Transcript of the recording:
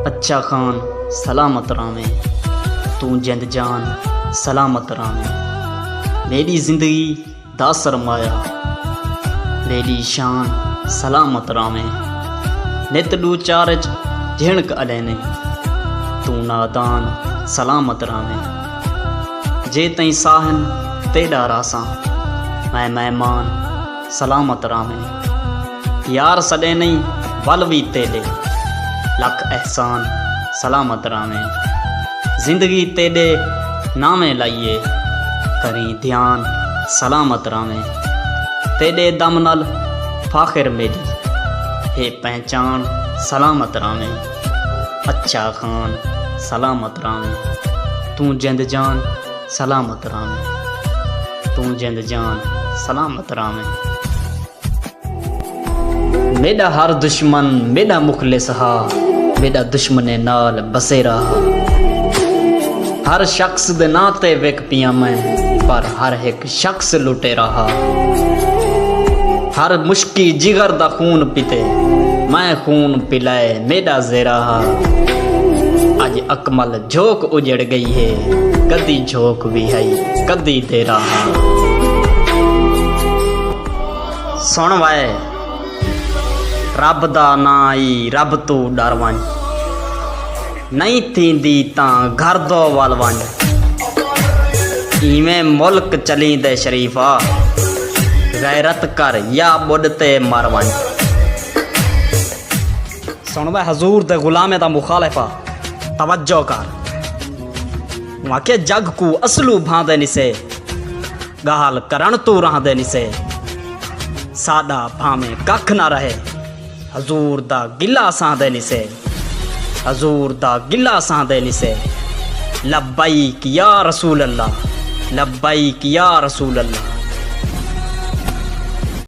अच्छा खान सलामत रामे, तू जिंद जान सलामत रामे। मेरी जिंदगी दा सरमाया, मेरी शान सलामत रामे। नित डू चारच झिणक अलेने, तू नादान सलामत रामे। जे तई साहन तेड़ा रासा, मैं मेहमान सलामत रामे। यार सॾे नहीं वल भी तेॾे, लख एहसान सलामत रामे। जिंदगी तेॾे नामे लाइए, करी ध्यान सलामत रामे। तेॾे दम नल फाखिर मेरी, हे पहचान सलामत रामे। अच्छा खान सलामत रामे, तू जिंद जान सलामत रामे। तू जिंद जान सलामत रामे। मेरा हर दुश्मन मेरा मुखलिस हा, मेरा दुश्मने नाल बसेरा हा। हर शख्स दे नाते विक पिया मैं, पर हर एक शख्स लुटे रहा। हर मुश्की जिगर दा खून पीते, मैं खून पिलाए मेरा जेरा हा। अज अकमल झोंक उजड़ गई है, कदी झोंक भी है कदी तेरा हा। सुन वाए रब दा ना आई रब तू डर वंज, नहीं थींदी तां घर दो वल वंज। इवें मुल्क चली दे शरीफा, गैरत कर या बुढ़ते मर वंज। सुन वे हजूर दे गुलामे दा मुखालिफा, तवज्जो कर। वाके जग को असलू भांदे निसे, गाल करण तू रहंदे निसे। साडा भावें कख ना रहे, हजूर दा गिला सांदे निसे। हजूर दा गिला सांदे निसे। लब्बैक या रसूल अल्लाह, लब्बैक या रसूल अल्लाह।